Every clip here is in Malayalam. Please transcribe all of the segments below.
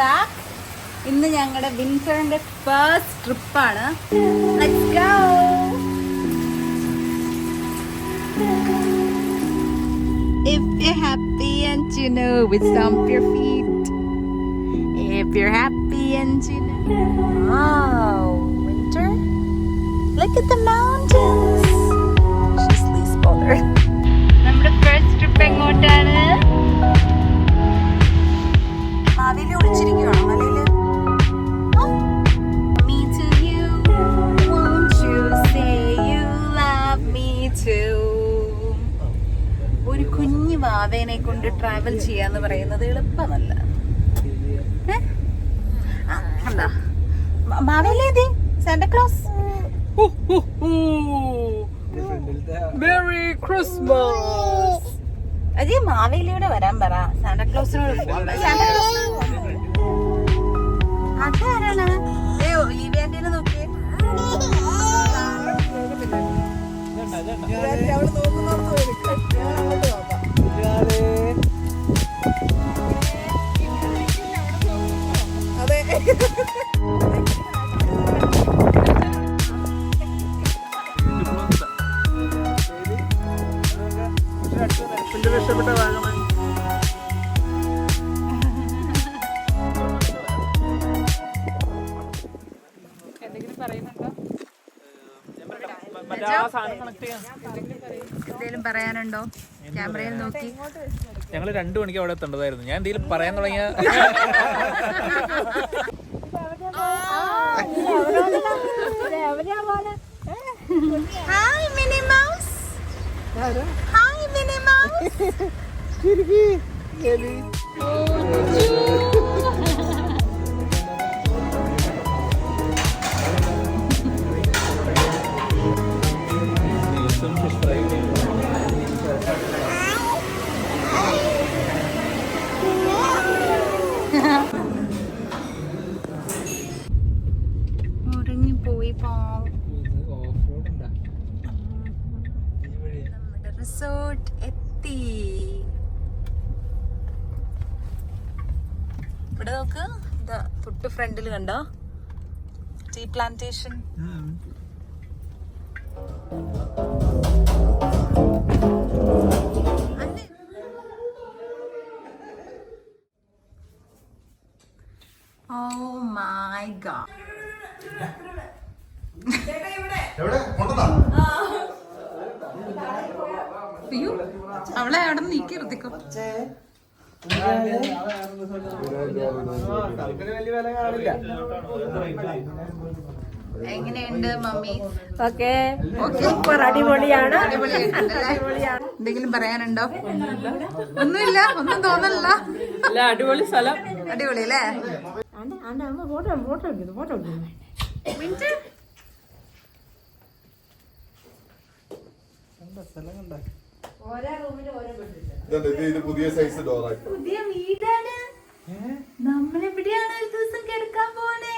back. ഇന്ന് ഞങ്ങളുടെ വിന്ററിന്റെ ഫസ്റ്റ് ട്രിപ്പാണ്. Let's go. If you're happy and you know it, stomp your feet. If you're happy and you know. Wow, winter. Look at the mountains. She's least bothered. നമ്മുടെ ഫസ്റ്റ് ട്രിപ്പ് എങ്ങോട്ടാണ്? മാവേലി ഒളിച്ചിരിക്കുകയാണോ മലയില്? Me to you, won't you say you love me too? ഒരു കുഞ്ഞു വാവേനെ കൊണ്ട് ട്രാവൽ ചെയ്യാന്ന് പറയുന്നത് എളുപ്പമല്ല. എന്താ മാവേലി സാന്റാക്ലോസ്? Merry Christmas. അതെ മാവേലിയോട് വരാൻ പറ. സാന്റാക്ലോസിനോട് അതാരാണ്? ഒലിവിയാന്റിനെ നോക്കിയേ. അതെ ഇഷ്ടപ്പെട്ട വാങ്ങണം. എന്തെങ്കിലും പറയാനുണ്ടോ? ക്യാമറയിൽ നോക്കി. ഞങ്ങള് 2 മണിക്ക് അവിടെ എത്തേണ്ടതായിരുന്നു. ഞാൻ എന്തെങ്കിലും പറയാൻ തുടങ്ങിയ hi mini mouse. Hi mini mouse. ഉറങ്ങിപ്പോയി നമ്മുടെ റിസോർട്ട് എത്തി. ഇവിടെ നോക്ക്, ഇതാ തൊട്ട് ഫ്രണ്ടിൽ കണ്ടോ tea plantation. Oh my god. അയ്യോ അവളെ അവിടെ നീക്കിരുത്തിക്കോ. എങ്ങനെയുണ്ട് മമ്മി? ഓക്കെ സൂപ്പർ, അടിപൊളിയാണ്. എന്തെങ്കിലും പറയാനുണ്ടോ? ഒന്നുമില്ല, ഒന്നും തോന്നല്ല. അടിപൊളി സ്ഥലം, അടിപൊളി അല്ലേ? ഫോട്ടോ പുതിയ സൈസ് ഡോറായി. പുതിയ വീടാണ്. നമ്മളെവിടെയാണ് ഒരു ദിവസം കിടക്കാൻ പോണേ?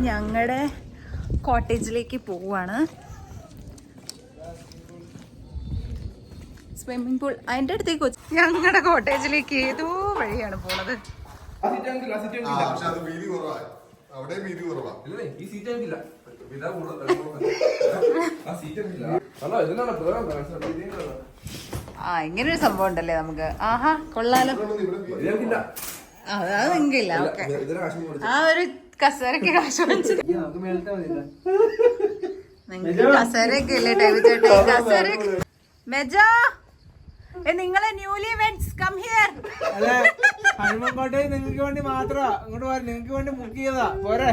ഞങ്ങളുടെ കോട്ടേജിലേക്ക് പോവാണ്. സ്വിമ്മിംഗ് പൂൾ അതിന്റെ അടുത്തേക്ക് ഞങ്ങളുടെ കോട്ടേജിലേക്ക് ഏതോ വഴിയാണ് പോണത്. ആ ഇങ്ങനൊരു സംഭവം ഉണ്ടല്ലേ നമുക്ക്. ആഹാ കൊള്ളാലോ. അതെങ്കില്ല ഓക്കെ. ആ ഒരു കസേരക്ക് കാശ് വാങ്ങിച്ചത് കസേരയൊക്കെ അല്ലേ ടൈപ്പ് ചേട്ടാ? കസേരക്ക് മെജോ നിങ്ങളെ ന്യൂലി വെഡ്സ് കം ഹിയർ. ഹനുമാൻകോട്ടെ നിങ്ങൾക്ക് വേണ്ടി മാത്രമാ ഇങ്ങോട്ട് പോരാ, നിങ്ങൾക്ക് വേണ്ടി ബുക്ക് ചെയ്തതാ പോരെ.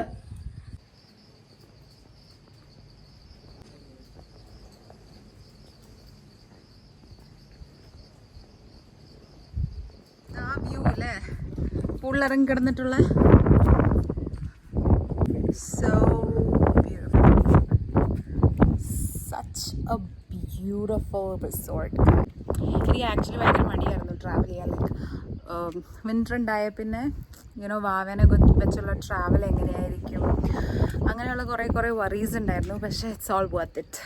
ആ വ്യൂ അല്ലേ പൂളിലിറങ്ങി കിടന്നിട്ടുള്ള. So beautiful. a beautiful resort. എനിക്ക് ആക്ച്വലി ഭയങ്കര മടിയായിരുന്നു ട്രാവൽ ചെയ്യാൻ. ലൈക്ക് വിൻ്റർ ഉണ്ടായ പിന്നെ വാവനെ വെച്ചുള്ള ട്രാവൽ എങ്ങനെയായിരിക്കും അങ്ങനെയുള്ള കുറേ വറീസ് ഉണ്ടായിരുന്നു. പക്ഷേ ഇറ്റ്സ് ഓൾ വർത്ത് ഇറ്റ്.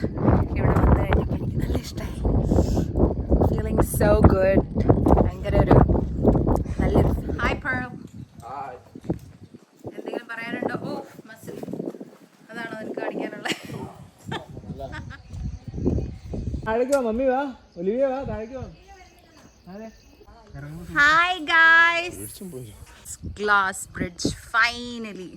ഇവിടെ വന്നു കഴിഞ്ഞപ്പോൾ എനിക്ക് നല്ല ഇഷ്ടമായി. Feeling so good. ഭയങ്കര ഒരു നല്ലൊരു ഹായ് പേൾ. എന്തെങ്കിലും പറയാനുണ്ടോ? ഓ മസിൽ അതാണോ എനിക്ക് കാണിക്കാനുള്ളത്? മമ്മി വാ, ഒലിവിയ വാ, താഴേക്ക് വാ. Hi guys, Glass Bridge finally.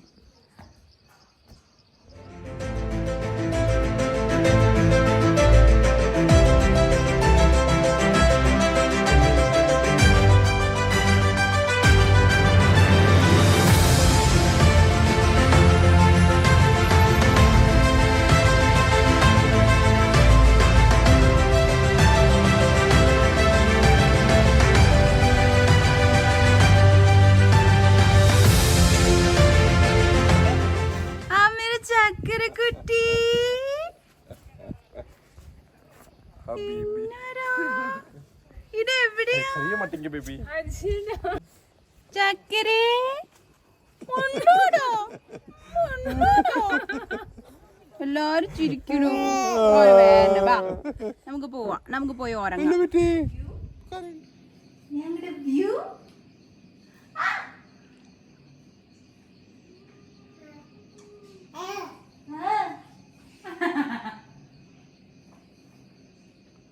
ചക്കരേ എല്ലാരും ചിരിക്കണു. വാ നമുക്ക് പോവാം, നമുക്ക് പോയി ഉറങ്ങാം. ഞങ്ങളുടെ വ്യൂ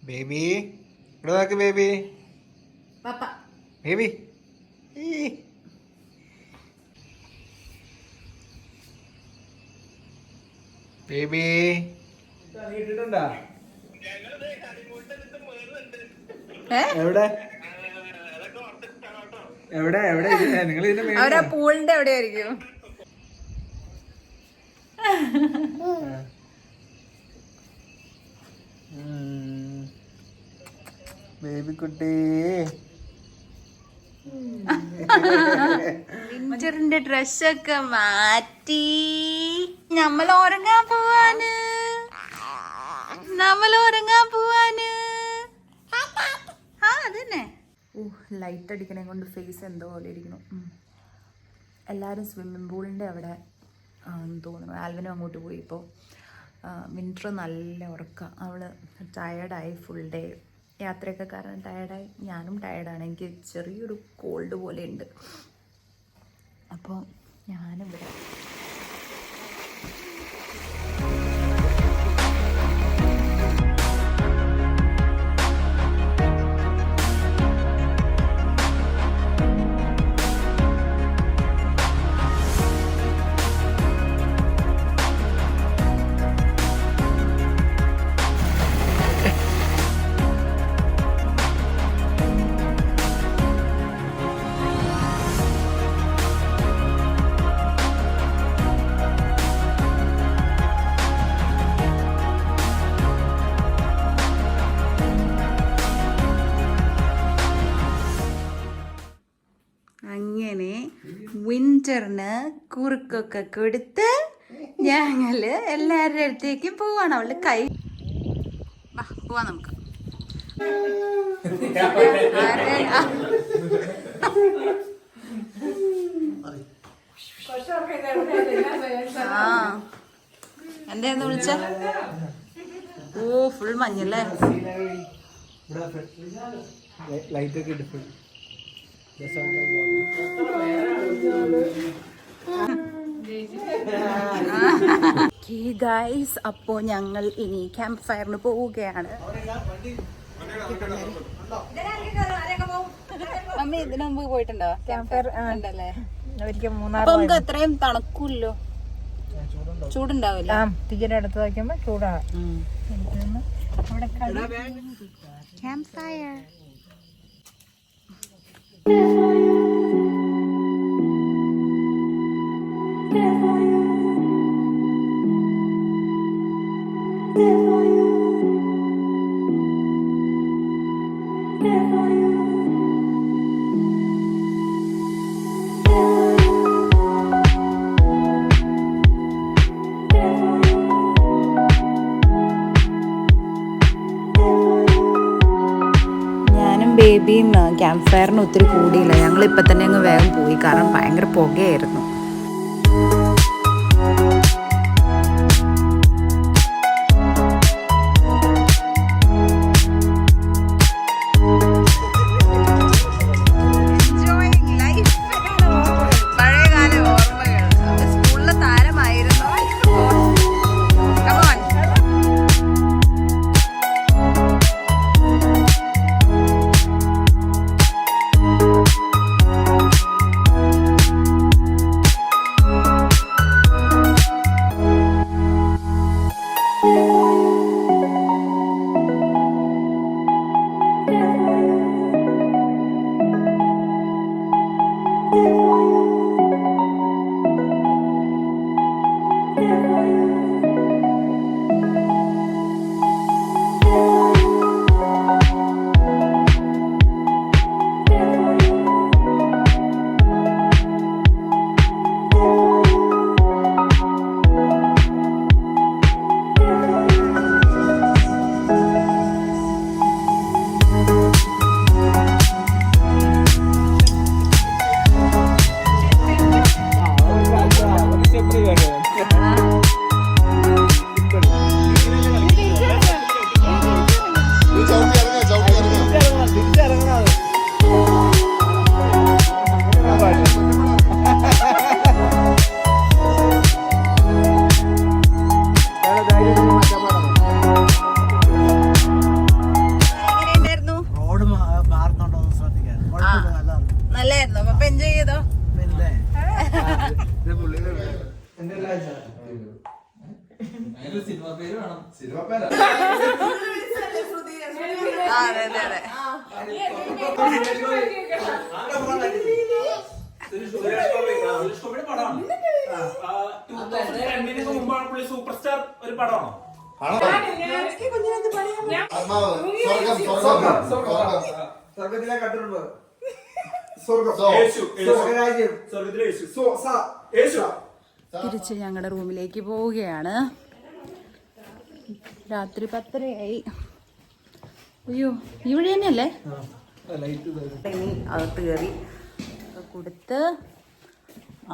ബേബി ഇവിടെ നോക്ക് ബേബി. പപ്പ ബേബി ബേബി ഇട്ടിട്ടുണ്ടാ? എവിടെ എവിടെ എവിടെ നിങ്ങൾ ഇതിന്റെ അവരാ പൂളിന്റെ എവിടെയായിരിക്കും. ബേബി കുട്ടി വിന്ററിന്റെ ഡ്രസ്സൊക്കെ മാറ്റി നമ്മൾ ഉറങ്ങാൻ പോവാന്. അതന്നെ. ലൈറ്റ് അടിക്കണേ കൊണ്ട് ഫേസ് എന്തോ പോലെ ഇരിക്കണം. എല്ലാവരും സ്വിമ്മിംഗ് പൂളിൻ്റെ അവിടെ തോന്നുന്നു. ആൽവിനും അങ്ങോട്ട് പോയി. ഇപ്പോൾ വിൻ്റർ നല്ല ഉറക്കം. അവൾ ടയേർഡായി. ഫുൾ ഡേ യാത്രയൊക്കെ കാരണം ടയേർഡായി. ഞാനും ടയേർഡാണ്. എനിക്ക് ചെറിയൊരു കോൾഡ് പോലെ ഉണ്ട്. അപ്പോൾ ഞാനിവിടെ അങ്ങനെ വിന്ററിന് കുറുക്കൊക്കെ കൊടുത്ത് ഞങ്ങള് എല്ലാവരുടെ അടുത്തേക്കും പോവാണ്. അവളുടെ കൈ പോവാ നമുക്ക്. എന്തായിരുന്നു വിളിച്ച? ഓ ഫുൾ മഞ്ഞല്ലേ. ലൈറ്റ് ഒക്കെ ഇട്ട് ഗൈസ്, അപ്പോ ഞങ്ങൾ ഇനി ക്യാമ്പ് ഫയറിന് പോവുകയാണ്. അമ്മ ഇതിനു മുമ്പ് പോയിട്ടുണ്ടോ ക്യാമ്പ് ഫയർ? ഉണ്ടല്ലേ. അപ്പൊ നമുക്ക് അത്രയും തണുക്കൂല്ലോ, ചൂടുണ്ടാവില്ല. തീരെ അടുത്ത് വയ്ക്കുമ്പോ ചൂടാണ്. Camp fire. ക്യാമ്പ് ഫയറിന് ഒത്തിരി കൂടിയില്ല. ഞങ്ങൾ ഇപ്പം തന്നെ അങ്ങ് വേഗം പോയി, കാരണം ഭയങ്കര പുകയായിരുന്നു. നല്ലായിരുന്നു. അപ്പൊ എൻജോയ് ചെയ്തോ? അതെ അതെ അതെ. സൂപ്പർ സ്റ്റാർ ഒരു പടമാണോ? സ്വർഗത്തിലെ കണ്ടിട്ടുണ്ട്. തിരിച്ച് ഞങ്ങളുടെ റൂമിലേക്ക് പോവുകയാണ്. രാത്രി 10:30 അയ്യോ, ഇവിടെ തന്നെയല്ലേ? ഇനി അകത്ത് കയറി കൊടുത്ത്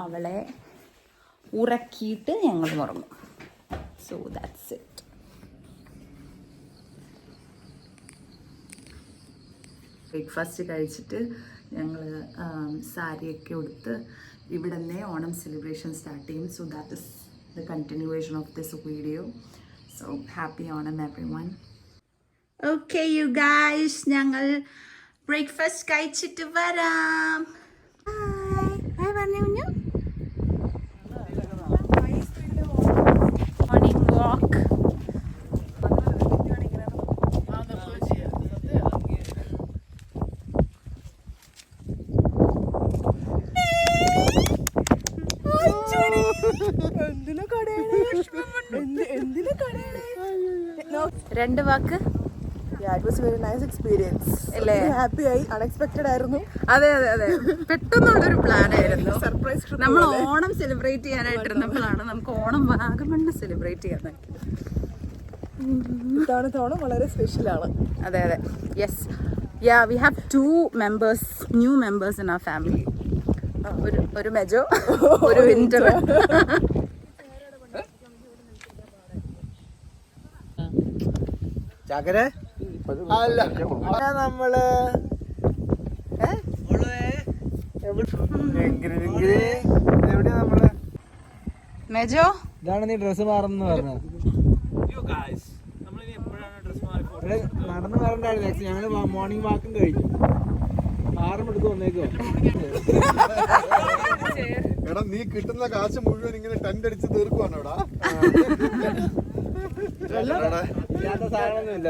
അവളെ ഉറക്കിയിട്ട് ഞങ്ങൾ ഉറങ്ങും. So that's it. ബ്രേക്ക്ഫാസ്റ്റ് കഴിച്ചിട്ട് ഞങ്ങൾ സാരിയൊക്കെ ഉടുത്ത് ഇവിടെ നിന്ന് ഓണം സെലിബ്രേഷൻ സ്റ്റാർട്ട് ചെയ്യും. So that is the continuation of this video. So happy Onam everyone. Okay you guys, ഞങ്ങൾ ബ്രേക്ക്ഫാസ്റ്റ് കഴിച്ചിട്ട് വരാം. ഹായ് പറഞ്ഞു. Morning walk. രണ്ട് വാക്ക്. It was a very nice experience. അല്ലേ? ഹാപ്പി ആയി. അൺഎക്സ്പെക്ടഡ് ആയിരുന്നു. അതെ അതെ അതെ, പെട്ടെന്നുള്ളൊരു പ്ലാൻ ആയിരുന്നു. Surprise trip. നമ്മൾ ഓണം സെലിബ്രേറ്റ് ചെയ്യാനായിട്ടിരുന്നപ്പോഴാണ് നമുക്ക് ഓണം വാഗമണ്ണ് സെലിബ്രേറ്റ് ചെയ്യാൻ പറ്റിയത്. ഇത്തവണത്തെ ഓണം വളരെ സ്പെഷ്യലാണ്. അതെ അതെ, yes. Yeah, we have 2 new members in our family. ഒരു മെജോ, ഒരു വിന്റർ. ചാക്കര അല്ല, നമ്മള് എവിടെയാ നമ്മള്? മെജോ, ഇതാണ് നീ ഡ്രസ് മാറുന്നു പറഞ്ഞത്. നടന്നു മാറണ്ടായിരുന്നു. ഞങ്ങള് മോർണിംഗ് വാക്കും കഴിഞ്ഞു. 6 മണിക്ക് വന്നേക്കോ. എടാ, നീ കിട്ടുന്ന കാശ് മുഴുവൻ ഇങ്ങനെ ടെന്റ് അടിച്ച് തീർക്കുവാണോ? ഇല്ലാത്ത സാധനമൊന്നുമില്ല.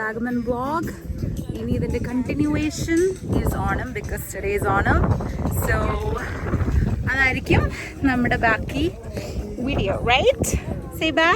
വാഗമൺ വ്ളോഗ്. ഇനി ഇതിൻ്റെ continuation is Onam, because today is Onam. So അതായിരിക്കും നമ്മുടെ ബാക്കി വീഡിയോ, റൈറ്റ്? Say by.